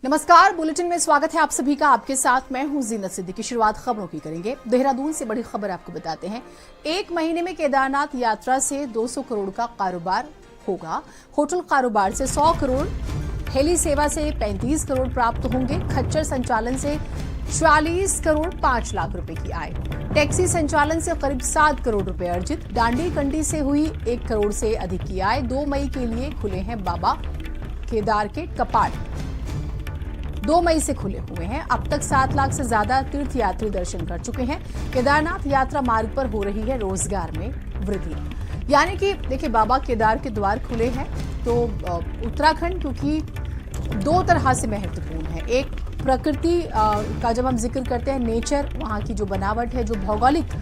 नमस्कार, बुलेटिन में स्वागत है आप सभी का। आपके साथ मैं हूं जीनत सिद्दीकी। शुरुआत खबरों की करेंगे। देहरादून से बड़ी खबर आपको बताते हैं। एक महीने में केदारनाथ यात्रा से 200 करोड़ का कारोबार होगा। होटल कारोबार से 100 करोड़, हेली सेवा से 35 करोड़ प्राप्त होंगे। खच्चर संचालन से 40 करोड़ 5 लाख रुपए की आय। टैक्सी संचालन से करीब 7 करोड़ रुपए अर्जित। डांडी कंडी से हुई 1 करोड़ से अधिक की आय। 2 मई के लिए खुले हैं बाबा केदार के कपाट। 2 मई से खुले हुए हैं। अब तक 7 लाख से ज्यादा तीर्थयात्री दर्शन कर चुके हैं। केदारनाथ यात्रा मार्ग पर हो रही है रोजगार में वृद्धि। यानी कि देखिए, बाबा केदार के द्वार खुले हैं तो उत्तराखंड क्योंकि 2 तरह से महत्वपूर्ण है। एक, प्रकृति का जब हम जिक्र करते हैं, नेचर, वहाँ की जो बनावट है, जो भौगोलिक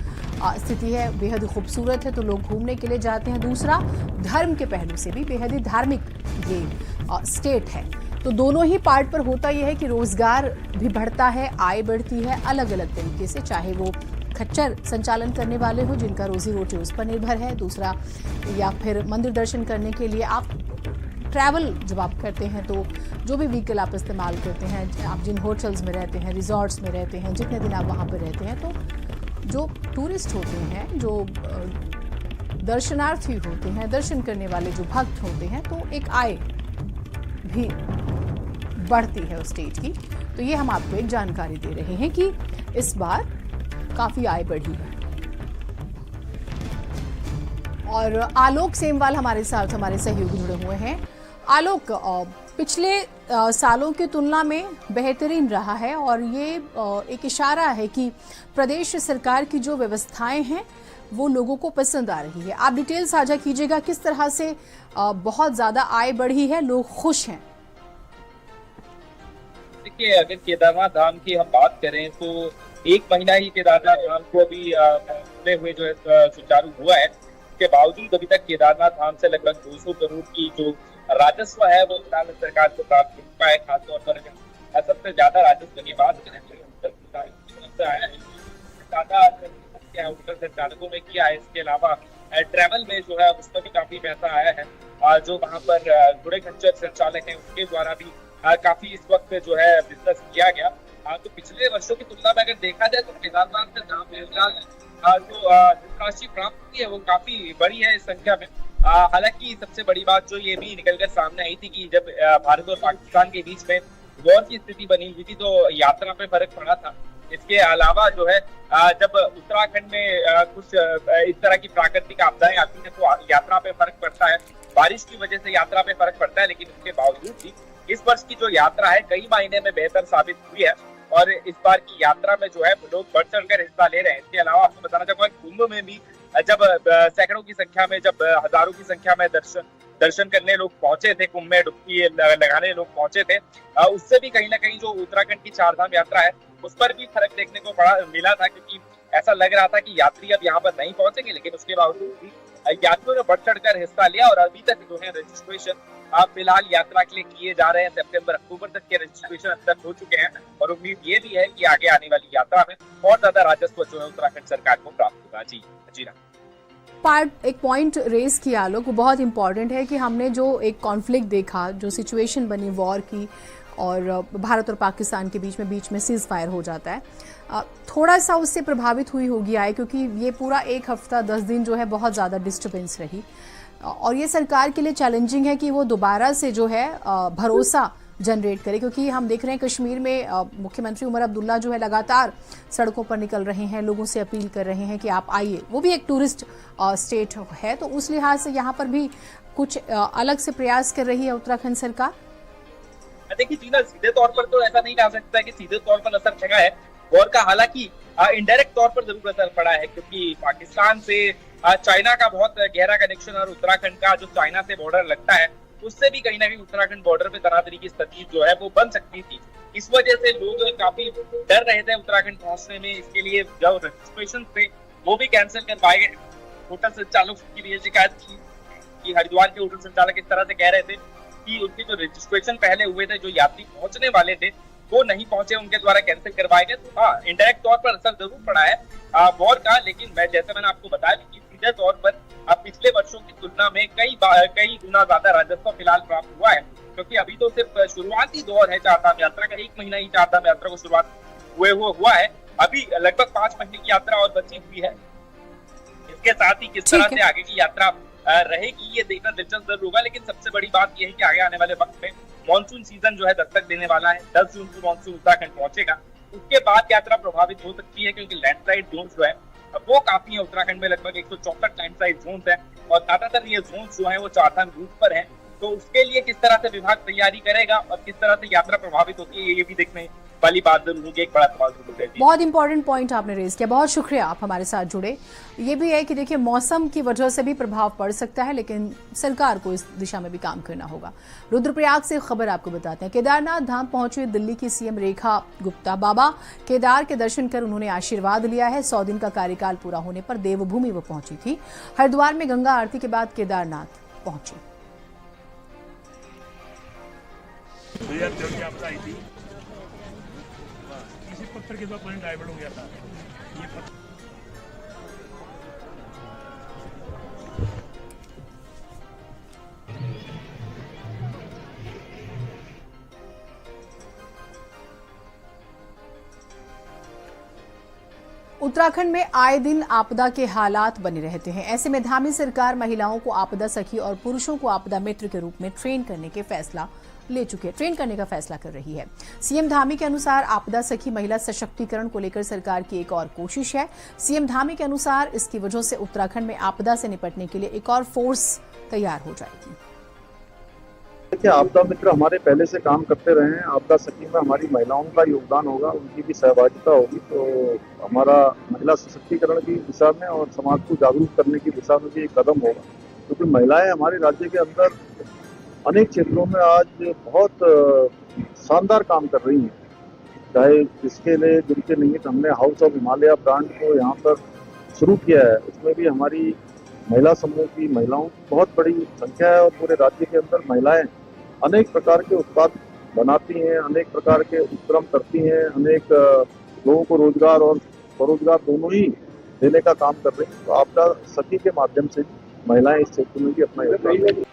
स्थिति है, बेहद ही खूबसूरत है तो लोग घूमने के लिए जाते हैं। दूसरा, धर्म के पहलू से भी बेहद ही धार्मिक ये स्टेट है। तो दोनों ही पार्ट पर होता यह है कि रोजगार भी बढ़ता है, आय बढ़ती है अलग अलग तरीके से, चाहे वो खच्चर संचालन करने वाले हो जिनका रोजी रोटी उस पर निर्भर है, दूसरा, या फिर मंदिर दर्शन करने के लिए आप ट्रैवल जब आप करते हैं तो जो भी व्हीकल आप इस्तेमाल करते हैं, आप जिन होटल्स में रहते हैं, रिजॉर्ट्स में रहते हैं, जितने दिन आप वहाँ पर रहते हैं, तो जो टूरिस्ट होते हैं, जो दर्शनार्थी होते हैं, दर्शन करने वाले जो भक्त होते हैं, तो एक आय भी बढ़ती है उस स्टेट की। तो ये हम आपको एक जानकारी दे रहे हैं कि इस बार काफी आय बढ़ी है। और आलोक सेमवाल हमारे साथ, हमारे सहयोगी जुड़े हुए हैं। आलोक, पिछले सालों की तुलना में बेहतरीन रहा है और ये एक इशारा है कि प्रदेश सरकार की जो व्यवस्थाएं हैं वो लोगों को पसंद आ रही है। आप डिटेल साझा कीजिएगा, किस तरह से बहुत ज्यादा आय बढ़ी है, लोग खुश हैं? देखिए, अगर केदारनाथ धाम की हम बात करें तो 1 महीना ही केदारनाथ धाम को अभी खुले हुए जो है सुचारू हुआ है। इसके बावजूद अभी तक केदारनाथ धाम से लगभग 200 करोड़ की जो राजस्व है वो फिलहाल सरकार को प्राप्त हो चुका है। खासतौर पर सबसे ज्यादा राजस्व की बात करें तो आया है, ज्यादा होटल संचालकों में किया है। इसके अलावा ट्रैवल में जो है उसमें भी काफी पैसा आया है। जो वहाँ पर जुड़े खच्चर संचालक हैं उनके द्वारा भी काफी इस वक्त जो है बिजनेस किया गया। तो पिछले वर्षों की तुलना में अगर देखा जाए तो केदारनाथ से धाम जो राशि प्राप्त हुई है वो काफी बड़ी है इस संख्या में। हालांकि सबसे बड़ी बात जो ये भी निकलकर सामने आई थी कि जब भारत और पाकिस्तान के बीच में वॉर की स्थिति बनी हुई थी तो यात्रा पे फर्क पड़ा था। इसके अलावा जो है जब उत्तराखंड में कुछ इस तरह की प्राकृतिक आपदाएं आती हैं तो यात्रा पे फर्क पड़ता है। बारिश की वजह से यात्रा पे फर्क पड़ता है, लेकिन उसके बावजूद भी इस वर्ष की जो यात्रा है कई मायने में बेहतर साबित हुई है और इस बार की यात्रा में जो है लोग बढ़ चढ़कर हिस्सा ले रहे हैं। इसके अलावा आपको बताना चाहूंगा कुंभ में भी जब सैकड़ों की संख्या में, जब हजारों की संख्या में दर्शन करने लोग पहुंचे थे, कुंभ में डुबकी लगाने लोग पहुंचे थे, उससे भी कहीं ना कहीं जो उत्तराखंड की 4 धाम यात्रा है उस पर भी फर्क देखने को मिला था, क्योंकि ऐसा लग रहा था कि यात्री अब यहाँ पर नहीं पहुंचेंगे, लेकिन उसके बावजूद भी यात्रियों ने बढ़ चढ़कर हिस्सा लिया और अभी तक जो है रजिस्ट्रेशन फिलहाल यात्रा के लिए किए जा रहे हैं। सितंबर अक्टूबर तक के रजिस्ट्रेशन अब तक हो चुके हैं और उम्मीद ये भी है कि आगे आने वाली यात्रा में बहुत ज्यादा राजस्व जो है उत्तराखंड सरकार को प्राप्त होगा। जी एक पॉइंट रेस किया आलोक, वो बहुत इंपॉर्टेंट है कि हमने जो एक कॉन्फ्लिक्ट देखा, जो सिचुएशन बनी वॉर की और भारत और पाकिस्तान के बीच में सीज फायर हो जाता है, थोड़ा सा उससे प्रभावित हुई होगी आय, क्योंकि ये पूरा 1 हफ्ता 10 दिन जो है बहुत ज़्यादा डिस्टर्बेंस रही और ये सरकार के लिए चैलेंजिंग है कि वो दोबारा से जो है भरोसा जनरेट करे, क्योंकि हम देख रहे हैं कश्मीर में मुख्यमंत्री उमर अब्दुल्ला जो है लगातार सड़कों पर निकल रहे हैं, लोगों से अपील कर रहे हैं कि आप आइए। वो भी एक टूरिस्ट स्टेट है, तो उस लिहाज से यहाँ पर भी कुछ अलग से प्रयास कर रही है उत्तराखंड सरकार। देखिए जीना, सीधे तौर पर तो ऐसा नहीं कहा सकता है कि सीधे तौर पर असर पड़ा है वॉर का। हालांकि इनडायरेक्ट तौर पर जरूर असर पड़ा है, क्योंकि पाकिस्तान से चाइना का बहुत गहरा कनेक्शन और उत्तराखंड का जो चाइना से बॉर्डर लगता है उससे भी कहीं ना कहीं उत्तराखंड बॉर्डर पे तनातनी की स्थिति जो है वो बन सकती थी। इस वजह से लोग काफी डर रहे थे उत्तराखंड पहुंचने में। इसके लिए जो रजिस्ट्रेशन थे वो भी कैंसिल करवाए गए। होटल संचालक की भी शिकायत की कि हरिद्वार के होटल संचालक इस तरह से कह रहे थे कि उनके जो रजिस्ट्रेशन पहले हुए थे, जो यात्री पहुंचने वाले थे वो नहीं पहुंचे, उनके द्वारा कैंसिल करवाए गए। तो हाँ, इनडायरेक्ट तौर पर असर जरूर पड़ा है वॉर का, लेकिन जैसे मैंने आपको बताया कि सीधे तौर पर पिछले वर्षों की तुलना में कई गुना ज्यादा राजस्व फिलहाल प्राप्त हुआ है। क्योंकि अभी तो सिर्फ शुरुआती दौर है चारधाम यात्रा का। 1 महीना ही चारधाम यात्रा को शुरुआत हुआ है। अभी लगभग 5 महीने की यात्रा और बची हुई है। इसके साथ ही किस तरह से आगे की यात्रा रहेगी ये देखना दिलचस्प जरूर होगा। लेकिन सबसे बड़ी बात यह है कि आगे आने वाले वक्त में मानसून सीजन जो है दस्तक देने वाला है। 10 जून को मानसून उत्तराखंड पहुंचेगा। उसके बाद यात्रा प्रभावित हो सकती है, क्योंकि लैंडस्लाइड जोन जो है वो काफी है। उत्तराखंड में लगभग 164 लैंडस्लाइड जोन है और ज्यादातर ये जोन जो है वो चारधाम रूट पर है। तो उसके लिए किस तरह से विभाग तैयारी करेगा और किस तरह से यात्रा प्रभावित होती है, ये भी देखने वाली बात जरूर होगी। एक बड़ा सवाल जरूर है। बहुत इंपॉर्टेंट पॉइंट आपने रेज किया, बहुत शुक्रिया आप हमारे साथ जुड़े। ये भी है कि देखिए मौसम की वजह से भी प्रभाव पड़ सकता है, लेकिन सरकार को इस दिशा में भी काम करना होगा। रुद्रप्रयाग से खबर आपको बताते हैं। केदारनाथ धाम पहुंची दिल्ली की सीएम रेखा गुप्ता। बाबा केदार के दर्शन कर उन्होंने आशीर्वाद लिया है। 100 दिन का कार्यकाल पूरा होने पर देवभूमि वो पहुंची थी। हरिद्वार में गंगा आरती के बाद केदारनाथ पहुंची। पत्थर के साथ पानी डाइवर्ट हो गया था। ये उत्तराखंड में आए दिन आपदा के हालात बने रहते हैं। ऐसे में धामी सरकार महिलाओं को आपदा सखी और पुरुषों को आपदा मित्र के रूप में ट्रेन करने का फैसला कर रही है। सीएम धामी के अनुसार आपदा सखी महिला सशक्तिकरण को लेकर सरकार की एक और कोशिश है। सीएम धामी के अनुसार इसकी वजह से उत्तराखंड में आपदा से निपटने के लिए एक और फोर्स तैयार हो जाएगी। देखिए, आपदा मित्र हमारे पहले से काम करते रहे हैं। आपदा सखी में हमारी महिलाओं का योगदान होगा, उनकी भी सहभागिता होगी। तो हमारा महिला सशक्तिकरण की दिशा में और समाज को जागरूक करने की दिशा में भी एक कदम होगा, क्योंकि महिलाएं हमारे राज्य के अंदर अनेक क्षेत्रों में आज बहुत शानदार काम कर रही हैं। चाहे जिसके लिए जिनके निमित्त हमने हाउस ऑफ हिमालय ब्रांड को यहाँ पर शुरू किया है, उसमें भी हमारी महिला समूह की महिलाओं की बहुत बड़ी संख्या है। और पूरे राज्य के अंदर महिलाएं अनेक प्रकार के उत्पाद बनाती हैं, अनेक प्रकार के उपक्रम करती हैं, अनेक लोगों को रोजगार और स्वरोजगार दोनों ही देने का काम कर रही हैं। तो आपदा सखी के माध्यम से महिलाएं इस क्षेत्र में भी अपना योगदान।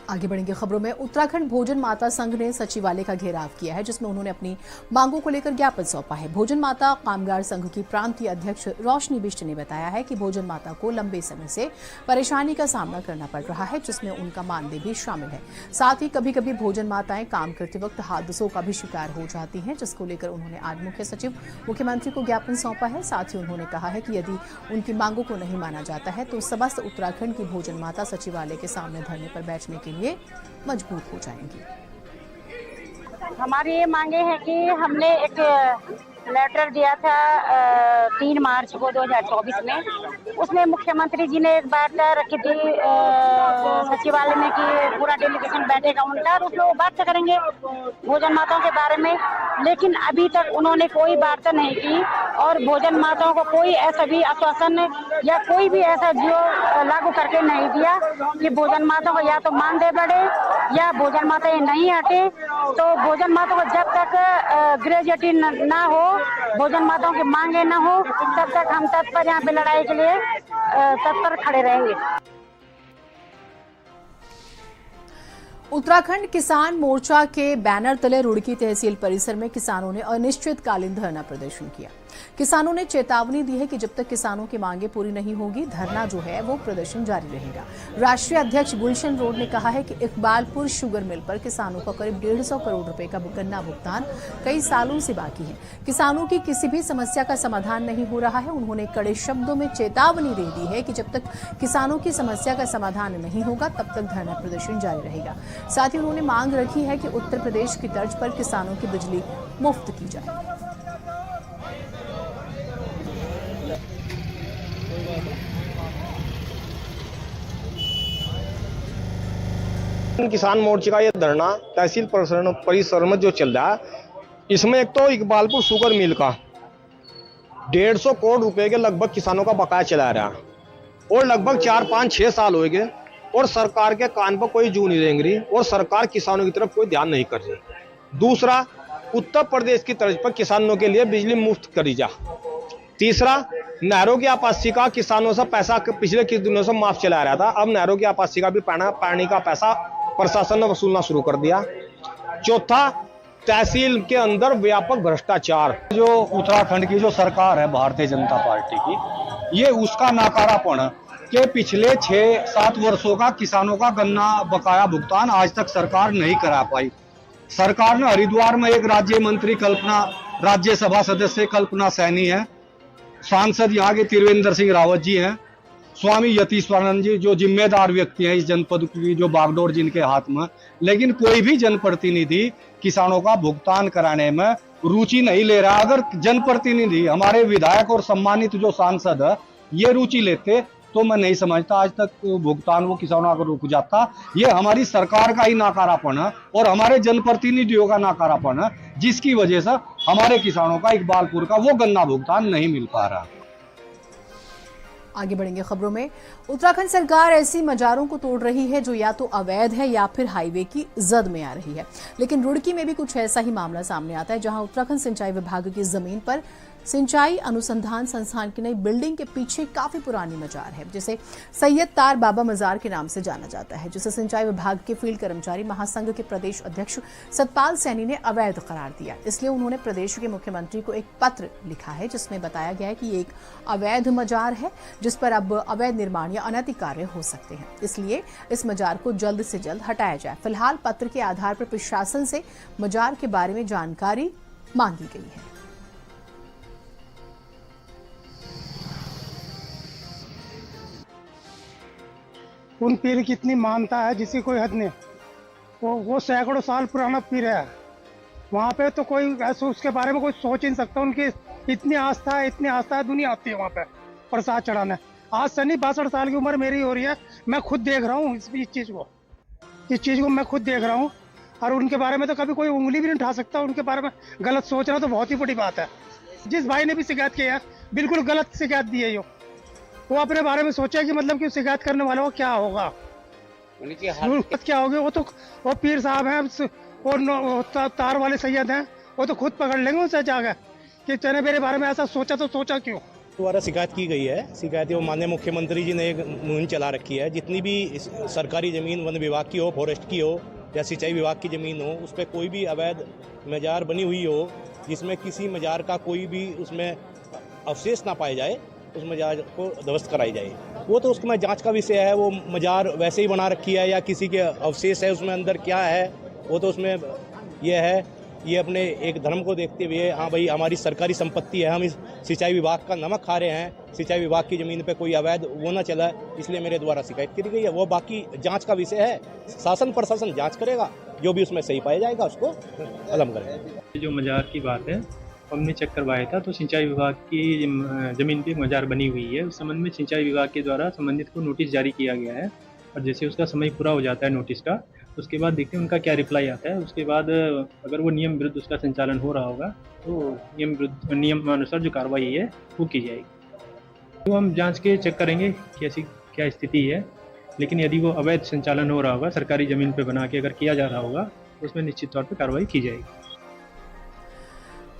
आगे बढ़ेंगे खबरों में। उत्तराखंड भोजन माता संघ ने सचिवालय का घेराव किया है, जिसमें उन्होंने अपनी मांगों को लेकर ज्ञापन सौंपा है। भोजन माता कामगार संघ की प्रांतीय अध्यक्ष रोशनी बिष्ट ने बताया है कि भोजन माता को लंबे समय से परेशानी का सामना करना पड़ रहा है, जिसमें उनका मानदेय भी शामिल है। साथ ही कभी कभी भोजन माताएं काम करते वक्त हादसों का भी शिकार हो जाती हैं, जिसको लेकर उन्होंने आज मुख्य सचिव मुख्यमंत्री को ज्ञापन सौंपा है। साथ ही उन्होंने कहा है कि यदि उनकी मांगों को नहीं माना जाता है तो समस्त उत्तराखंड की भोजन माता सचिवालय के सामने धरने पर बैठने के लिए मजबूत हो जाएंगी। हमारी ये मांगे हैं कि हमने एक लेटर दिया था 3 मार्च को 2024 में। उसमें मुख्यमंत्री जी ने एक वार्ता रखी थी सचिवालय में कि पूरा डेलीगेशन बैठेगा उनका और उसमें वो बात करेंगे भोजन माताओं के बारे में। लेकिन अभी तक उन्होंने कोई वार्ता नहीं की और भोजन माताओं को कोई ऐसा भी आश्वासन या कोई भी ऐसा जो लागू करके नहीं दिया कि भोजन माताओं को या तो मानदेय बढ़े या भोजन माता ये नहीं हटे। तो भोजन माताओं को जब तक ग्रेजुएटी ना हो, भोजन माताओं की मांगे न हो, तब तक हम तत्पर यहाँ पे लड़ाई के लिए तत्पर खड़े रहेंगे। उत्तराखंड किसान मोर्चा के बैनर तले रुड़की तहसील परिसर में किसानों ने अनिश्चितकालीन धरना प्रदर्शन किया। किसानों ने चेतावनी दी है कि जब तक किसानों की मांगे पूरी नहीं होगी, धरना जो है वो प्रदर्शन जारी रहेगा। राष्ट्रीय अध्यक्ष गुलशन रोड ने कहा है कि इकबालपुर शुगर मिल पर किसानों का करीब 150 करोड़ रुपए का गन्ना भुगतान कई सालों से बाकी है। किसानों की किसी भी समस्या का समाधान नहीं हो रहा है। उन्होंने कड़े शब्दों में चेतावनी दे दी है कि जब तक किसानों की समस्या का समाधान नहीं होगा तब तक धरना प्रदर्शन जारी रहेगा। साथ ही उन्होंने मांग रखी है कि उत्तर प्रदेश की तर्ज पर किसानों की बिजली मुफ्त की जाए। किसान मोर्चे का ये धरना तहसील परिसर में जो चल रहा है, इसमें एक तो इकबालपुर शुगर मिल का 150 करोड़ रुपए के लगभग किसानों का बकाया चला रहा है और लगभग 4-5-6 साल हो गए और सरकार के कान पर कोई जू नहीं रेंग रही और सरकार किसानों की तरफ कोई ध्यान नहीं कर रही। दूसरा, उत्तर प्रदेश की तर्ज पर किसानों के लिए बिजली मुफ्त करी जा। तीसरा, नहरों की आपासी का किसानों से पैसा पिछले कुछ दिनों से माफ चला रहा था, अब नहरों की आपासी का भी पानी का पैसा प्रशासन ने वसूलना शुरू कर दिया। चौथा, तहसील के अंदर व्यापक भ्रष्टाचार। जो उत्तराखंड की जो सरकार है भारतीय जनता पार्टी की, ये उसका नाकारापन है कि पिछले 6-7 वर्षों का किसानों का गन्ना बकाया भुगतान आज तक सरकार नहीं करा पाई। सरकार ने हरिद्वार में एक राज्य मंत्री राज्यसभा सदस्य कल्पना सैनी है, सांसद यहाँ के त्रिवेंद्र सिंह रावत जी हैं, स्वामी यतीश्वरानंद जी जो जिम्मेदार व्यक्ति हैं इस जनपद की, जो बागडोर जिनके हाथ में, लेकिन कोई भी जनप्रतिनिधि किसानों का भुगतान कराने में रुचि नहीं ले रहा। अगर जनप्रतिनिधि हमारे विधायक और सम्मानित जो सांसद है ये रुचि लेते तो मैं नहीं समझता आज तक भुगतान वो किसानों का रुक जाता। ये हमारी सरकार का ही नाकारापन है और हमारे जनप्रतिनिधियों का नाकारापन है, जिसकी वजह से हमारे किसानों का इकबालपुर का वो गन्ना भुगतान नहीं मिल पा रहा। आगे बढ़ेंगे खबरों में। उत्तराखंड सरकार ऐसी मजारों को तोड़ रही है जो या तो अवैध है या फिर हाईवे की जद में आ रही है। लेकिन रुड़की में भी कुछ ऐसा ही मामला सामने आता है, जहां उत्तराखंड सिंचाई विभाग की जमीन पर सिंचाई अनुसंधान संस्थान की नई बिल्डिंग के पीछे काफी पुरानी मजार है, जिसे सैयद तार बाबा मजार के नाम से जाना जाता है, जिसे सिंचाई विभाग के फील्ड कर्मचारी महासंघ के प्रदेश अध्यक्ष सतपाल सैनी ने अवैध करार दिया। इसलिए उन्होंने प्रदेश के मुख्यमंत्री को एक पत्र लिखा है, जिसमें बताया गया है कि ये एक अवैध मजार है जिस पर अब अवैध निर्माण या अनैतिक कार्य हो सकते हैं, इसलिए इस मजार को जल्द से जल्द हटाया जाए। फिलहाल पत्र के आधार पर प्रशासन से मजार के बारे में जानकारी मांगी गई है। उन पीर की इतनी मानता है जिसकी कोई हद नहीं। वो सैकड़ों साल पुराना पीर है। वहाँ पे तो कोई ऐसा उसके बारे में कोई सोच ही नहीं सकता। उनकी इतनी आस्था है, दुनिया आती है वहाँ पे प्रसाद चढ़ाने। आज से नहीं 62 साल की उम्र मेरी हो रही है, मैं खुद देख रहा हूँ इस चीज़ को मैं खुद देख रहा हूँ। और उनके बारे में तो कभी कोई उंगली भी नहीं उठा सकता। उनके बारे में गलत सोचना तो बहुत ही बड़ी बात है। जिस भाई ने भी शिकायत की है बिल्कुल गलत शिकायत दी है। वो अपने बारे में सोचा कि मतलब कि शिकायत करने वाला वो क्या होगा, क्या होगी। वो पीर साहब हैं और तार वाले सैयद हैं, वो तो खुद पकड़ लेंगे उनसे जाकर कि तेने मेरे बारे में ऐसा सोचा तो सोचा क्यों। द्वारा शिकायत की गई है। शिकायत वो माननीय मुख्यमंत्री जी ने एक मुहिम चला रखी है। जितनी भी सरकारी ज़मीन वन विभाग की हो, फॉरेस्ट की हो या सिंचाई विभाग की ज़मीन हो, उस पर कोई भी अवैध मजार बनी हुई हो जिसमें किसी मजार का कोई भी उसमें अवशेष ना पाए जाए, उस मजार को ध्वस्त कराई जाए। वो तो उसमें जांच का विषय है। वो मजार वैसे ही बना रखी है या किसी के अवशेष है उसमें अंदर क्या है, वो तो उसमें ये है। ये अपने एक धर्म को देखते हुए हाँ भाई हमारी सरकारी संपत्ति है, हम इस सिंचाई विभाग का नमक खा रहे हैं, सिंचाई विभाग की ज़मीन पे कोई अवैध वो ना चला, इसलिए मेरे द्वारा शिकायत की गई है। वो बाकी जांच का विषय है। शासन प्रशासन जांच करेगा, जो भी उसमें सही पाया जाएगा उसको अलम करेगा। जो मजार की बात है हमने चेक करवाया था, तो सिंचाई विभाग की ज़मीन पे मजार बनी हुई है। उस संबंध में सिंचाई विभाग के द्वारा संबंधित को नोटिस जारी किया गया है और जैसे उसका समय पूरा हो जाता है नोटिस का, उसके बाद देखते हैं उनका क्या रिप्लाई आता है। उसके बाद अगर वो नियम विरुद्ध उसका संचालन हो रहा होगा तो नियम अनुसार जो कार्रवाई है वो की जाएगी। तो हम जांच के चेक करेंगे कि ऐसी क्या स्थिति है, लेकिन यदि वो अवैध संचालन हो रहा होगा सरकारी ज़मीन पर बना के अगर किया जा रहा होगा तो उसमें निश्चित तौर पर कार्रवाई की जाएगी।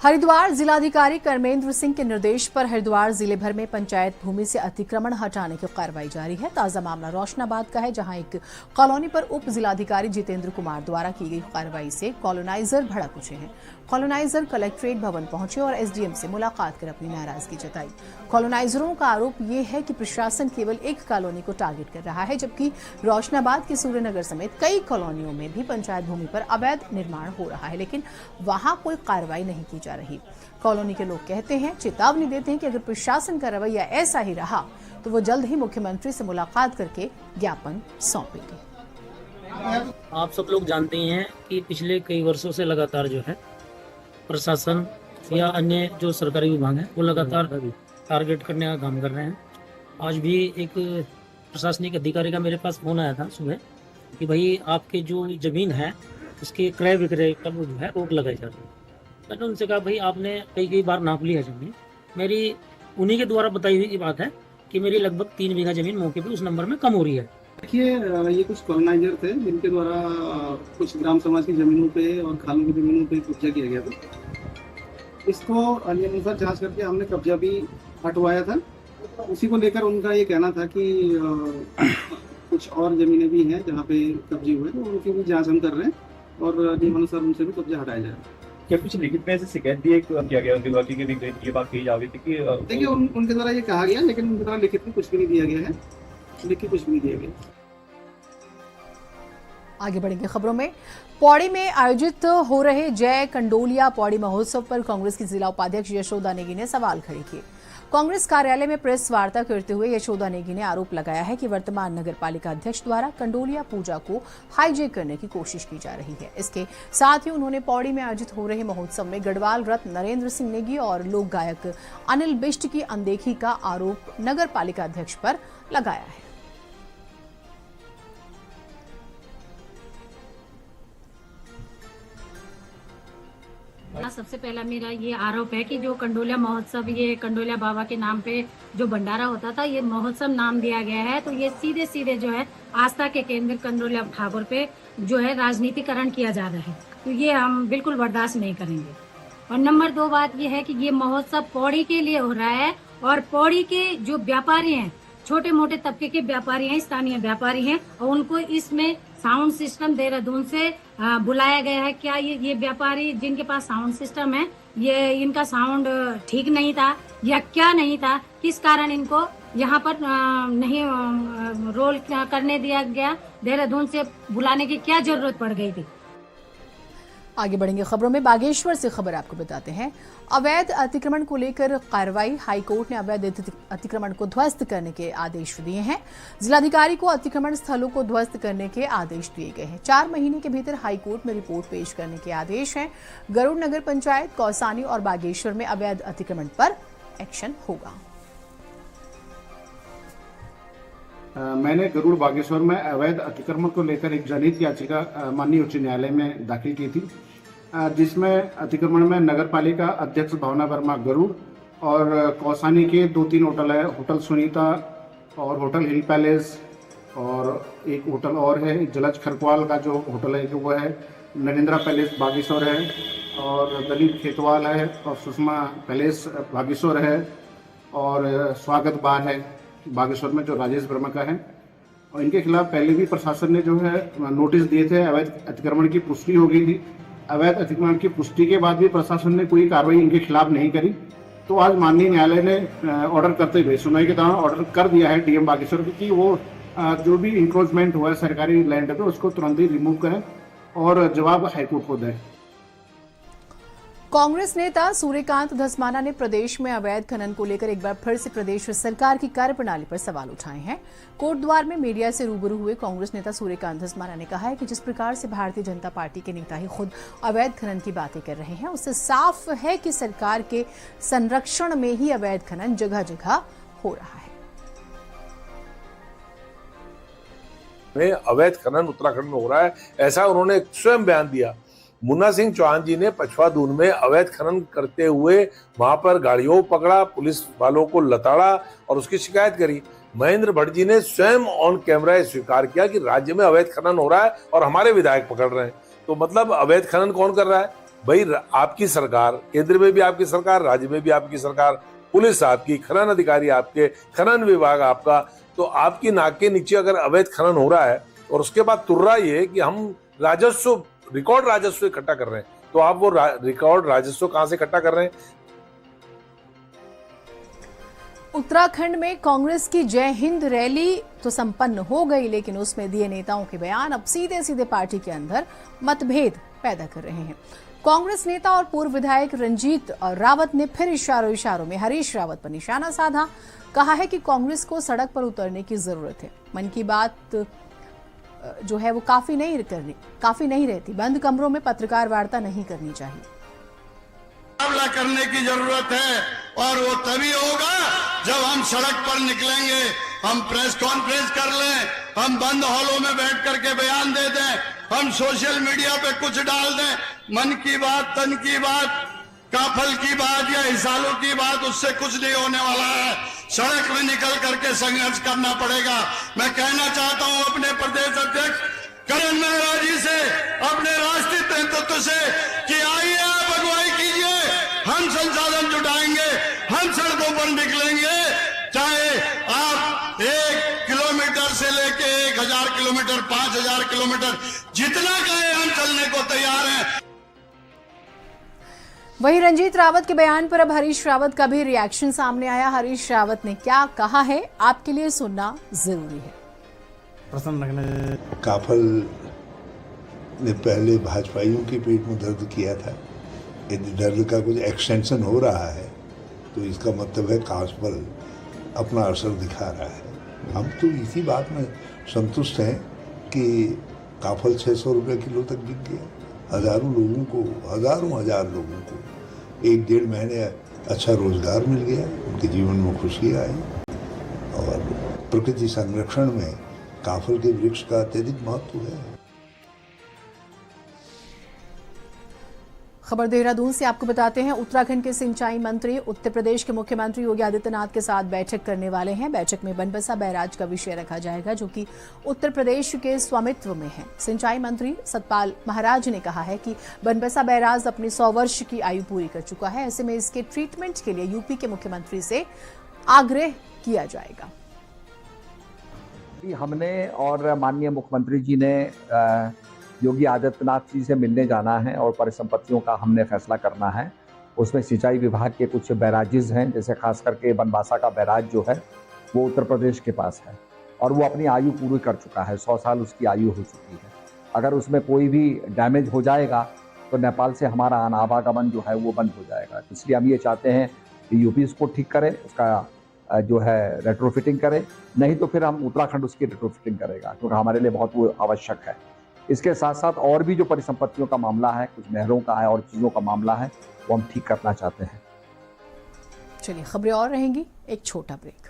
हरिद्वार जिलाधिकारी कर्मेंद्र सिंह के निर्देश पर हरिद्वार जिले भर में पंचायत भूमि से अतिक्रमण हटाने की कार्रवाई जारी है। ताजा मामला रोशनाबाद का है, जहां एक कॉलोनी पर उप जिलाधिकारी जितेंद्र कुमार द्वारा की गई कार्रवाई से कॉलोनाइजर भड़क उठे हैं। कॉलोनाइजर कलेक्ट्रेट भवन पहुंचे और एसडीएम से मुलाकात कर अपनी नाराजगी जताई। कॉलोनाइजरों का आरोप ये है कि प्रशासन केवल एक कॉलोनी को टारगेट कर रहा है, जबकि रोशनाबाद के सूर्यनगर समेत कई कॉलोनियों में भी पंचायत भूमि पर अवैध निर्माण हो रहा है, लेकिन वहां कोई कार्रवाई नहीं की जा रही। कॉलोनी के लोग कहते हैं, चेतावनी देते हैं कि अगर प्रशासन का रवैया ऐसा ही रहा तो वो जल्द ही मुख्यमंत्री से मुलाकात करके ज्ञापन सौंपेंगे। आप सब लोग जानते हैं कि पिछले कई वर्षों से लगातार जो है प्रशासन या अन्य जो सरकारी विभाग हैं वो लगातार टारगेट करने का काम कर रहे हैं। आज भी एक प्रशासनिक अधिकारी का मेरे पास फोन आया था सुबह कि भाई आपके जो ज़मीन है उसके क्रय विक्रय का जो है रोक लगाई जा रही है। मैंने उनसे कहा भाई आपने कई बार नाप लिया ज़मीन, मेरी उन्हीं के द्वारा बताई हुई बात है कि मेरी लगभग 3 बीघा ज़मीन मौके पे उस नंबर में कम हो रही है। देखिए ये कुछ कॉलोनाइजर थे जिनके द्वारा कुछ ग्राम समाज की ज़मीनों पे और खालों की ज़मीनों पे कब्जा किया गया था। इसको नियमानुसार जांच करके हमने कब्जा भी हटवाया था। उसी को लेकर उनका ये कहना था कि कुछ और जमीनें भी हैं जहाँ पे कब्जे हुए, तो उनकी भी जांच हम कर रहे हैं और नियमानुसार उनसे भी कब्जा हटाया जाएगा। क्या कुछ लिखित में ऐसे शिकायत दी किया गया उनके बाकी के भी ये बात कही जा रही थी कि देखिए उनके द्वारा ये कहा गया, लेकिन उनके द्वारा लिखित में कुछ भी नहीं दिया गया है, लिखित कुछ भी नहीं दिया गया। आगे बढ़ेंगे खबरों में। पौड़ी में आयोजित हो रहे जय कंडोलिया पौड़ी महोत्सव पर कांग्रेस की जिला उपाध्यक्ष यशोदा नेगी ने सवाल खड़े किए। कांग्रेस कार्यालय में प्रेस वार्ता करते हुए यशोदा नेगी ने आरोप लगाया है कि वर्तमान नगर पालिका अध्यक्ष द्वारा कंडोलिया पूजा को हाईजैक करने की कोशिश की जा रही है। इसके साथ ही उन्होंने पौड़ी में आयोजित हो रहे महोत्सव में गढ़वाल रत्न नरेंद्र सिंह नेगी और लोक गायक अनिल बिष्ट की अनदेखी का आरोप नगर पालिका अध्यक्ष पर लगाया है। सबसे पहला मेरा ये आरोप है कि जो कंडोलिया महोत्सव, ये कंडोलिया बाबा के नाम पे जो भंडारा होता था, ये महोत्सव नाम दिया गया है, तो ये सीधे सीधे जो है आस्था के केंद्र कंडोलिया ठाकुर पे जो है राजनीतिकरण किया जा रहा है, तो ये हम बिल्कुल बर्दाश्त नहीं करेंगे। और नंबर 2 बात ये है कि ये महोत्सव पौड़ी के लिए हो रहा है और पौड़ी के जो व्यापारी हैं, छोटे मोटे तबके के व्यापारी हैं, स्थानीय व्यापारी हैं, और उनको इसमें साउंड सिस्टम देहरादून से बुलाया गया है। क्या ये व्यापारी जिनके पास साउंड सिस्टम है, ये इनका साउंड ठीक नहीं था या क्या नहीं था, किस कारण इनको यहाँ पर नहीं रोल करने दिया गया, देहरादून से बुलाने की क्या जरूरत पड़ गई थी। आगे बढ़ेंगे खबरों में। बागेश्वर से खबर आपको बताते हैं। अवैध अतिक्रमण को लेकर कार्रवाई। हाईकोर्ट ने अवैध अतिक्रमण को ध्वस्त करने के आदेश दिए हैं। जिलाधिकारी को अतिक्रमण स्थलों को ध्वस्त करने के आदेश दिए गए हैं। 4 महीने के भीतर हाईकोर्ट में रिपोर्ट पेश करने के आदेश हैं। गरुड़ नगर पंचायत, कौसानी और बागेश्वर में अवैध अतिक्रमण पर एक्शन होगा। मैंने गरुड़ बागेश्वर में अवैध अतिक्रमण को लेकर एक जनहित याचिका माननीय उच्च न्यायालय में दाखिल की थी, जिसमें अतिक्रमण में नगर पालिका अध्यक्ष भावना वर्मा गरुड़ और कौसानी के 2-3 होटल है, होटल सुनीता और होटल हिल पैलेस, और एक होटल और है जलज खरकवाल का जो होटल है वो है नरेंद्रा पैलेस बागेश्वर है, और दलीप खेतवाल है, और सुषमा पैलेस बागेश्वर है, और स्वागत बार है बागेश्वर में जो राजेश वर्मा का है। और इनके खिलाफ पहले भी प्रशासन ने जो है नोटिस दिए थे, अवैध अतिक्रमण की पुष्टि हो गई थी। अवैध अतिक्रमण की पुष्टि के बाद भी प्रशासन ने कोई कार्रवाई इनके खिलाफ नहीं करी, तो आज माननीय न्यायालय ने ऑर्डर करते हुए सुनवाई के दौरान ऑर्डर कर दिया है डीएम बागेश्वर को कि वो जो भी इंक्रोचमेंट हुआ है सरकारी लैंड पे उसको तुरंत ही रिमूव करें और जवाब हाईकोर्ट को दें। कांग्रेस नेता सूर्यकांत धस्माना ने प्रदेश में अवैध खनन को लेकर एक बार फिर से प्रदेश सरकार की कार्यप्रणाली पर सवाल उठाए हैं। कोटद्वार में मीडिया से रूबरू हुए कांग्रेस नेता सूर्यकांत धस्माना ने कहा है कि जिस प्रकार से भारतीय जनता पार्टी के नेता ही खुद अवैध खनन की बातें कर रहे हैं, उससे साफ है कि सरकार के संरक्षण में ही अवैध खनन जगह जगह हो रहा है। अवैध खनन उत्तराखंड में हो रहा है, ऐसा उन्होंने स्वयं बयान दिया। मुन्ना सिंह चौहान जी ने पछवा दून में अवैध खनन करते हुए वहां पर गाड़ियों पकड़ा, पुलिस वालों को लताड़ा और उसकी शिकायत करी। महेंद्र भट्ट जी ने स्वयं ऑन कैमरा स्वीकार किया कि राज्य में अवैध खनन हो रहा है और हमारे विधायक पकड़ रहे हैं। तो मतलब अवैध खनन कौन कर रहा है? भाई आपकी सरकार, केंद्र में भी आपकी सरकार, राज्य में भी आपकी सरकार, पुलिस आपकी, खनन अधिकारी आपके, खनन विभाग आपका। तो आपकी नाक के नीचे अगर अवैध खनन हो रहा है और उसके बाद तुर्रा ये कि हम राजस्व, रिकॉर्ड राजस्व इकट्ठा कर रहे हैं, तो आप वो रिकॉर्ड राजस्व कहां से इकट्ठा कर रहे हैं? उत्तराखंड में कांग्रेस की जय हिंद रैली तो संपन्न हो गई, लेकिन उसमें दिए नेताओं के बयान अब सीधे सीधे पार्टी के अंदर मतभेद पैदा कर रहे हैं। कांग्रेस नेता और पूर्व विधायक रंजीत रावत ने फिर इशारों में हरीश रावत पर निशाना साधा। कहा है कि कांग्रेस को सड़क पर उतरने की जरूरत है। मन की बात जो है वो काफी नहीं रहती। बंद कमरों में पत्रकार वार्ता नहीं करनी चाहिए। मुकाबला करने की जरूरत है और वो तभी होगा जब हम सड़क पर निकलेंगे, हम प्रेस कॉन्फ्रेंस कर लें, हम बंद हॉलों में बैठ करके बयान दे दें, हम सोशल मीडिया पे कुछ डाल दें। मन की बात, तन की बात, काफल की बात या हिसालों की बात, उससे कुछ नहीं होने वाला है। सड़क में निकल करके संघर्ष करना पड़ेगा। मैं कहना चाहता हूं अपने प्रदेश अध्यक्ष करण मेहरा जी से, अपने राष्ट्रीय नेतृत्व से कि आइए आप अगुवाई कीजिए, हम संसाधन जुटाएंगे, हम सड़कों पर निकलेंगे, चाहे आप 1 किलोमीटर से लेके 1 1000 किलोमीटर, 5000 किलोमीटर, जितना कहे हम चलने को तैयार हैं। वहीं रंजीत रावत के बयान पर अब हरीश रावत का भी रिएक्शन सामने आया। हरीश रावत ने क्या कहा है, आपके लिए सुनना जरूरी है। काफल ने पहले भाजपाइयों के पेट में दर्द किया था। यदि दर्द का कुछ एक्सटेंशन हो रहा है तो इसका मतलब है काफल अपना असर दिखा रहा है। हम तो इसी बात में संतुष्ट हैं कि काफल 600 रुपये किलो तक बिक गया। हजारों लोगों को, हजार लोगों को 1-1.5 महीने अच्छा रोजगार मिल गया, उनके जीवन में खुशी आई और प्रकृति संरक्षण में काफल के वृक्ष का अत्यधिक महत्व है। खबर देहरादून से आपको बताते हैं, उत्तराखंड के सिंचाई मंत्री उत्तर प्रदेश के मुख्यमंत्री योगी आदित्यनाथ के साथ बैठक करने वाले हैं। बैठक में बनबसा बैराज का विषय रखा जाएगा, जो कि उत्तर प्रदेश के स्वामित्व में है। सिंचाई मंत्री सतपाल महाराज ने कहा है कि बनबसा बैराज अपनी 100 वर्ष की आयु पूरी कर चुका है। ऐसे में इसके ट्रीटमेंट के लिए यूपी के मुख्यमंत्री से आग्रह किया जाएगा। हमने और माननीय मुख्यमंत्री जी ने योगी आदित्यनाथ जी से मिलने जाना है और परिसंपत्तियों का हमने फैसला करना है। उसमें सिंचाई विभाग के कुछ बैराजेस हैं, जैसे खास करके बनबासा का बैराज जो है वो उत्तर प्रदेश के पास है और वो अपनी आयु पूरी कर चुका है। 100 साल उसकी आयु हो चुकी है। अगर उसमें कोई भी डैमेज हो जाएगा तो नेपाल से हमारा आवागमन जो है वो बंद हो जाएगा। इसलिए हम ये चाहते हैं कि यूपी इसको ठीक करे, उसका जो है रेट्रोफिटिंग करे, नहीं तो फिर हम उत्तराखंड उसकी रेट्रोफिटिंग करेगा, क्योंकि हमारे लिए बहुत वो आवश्यक है। इसके साथ साथ और भी जो परिसंपत्तियों का मामला है, कुछ नहरों का है और चीज़ों का मामला है, वो हम ठीक करना चाहते हैं। चलिए, खबरें और रहेंगी, एक छोटा ब्रेक।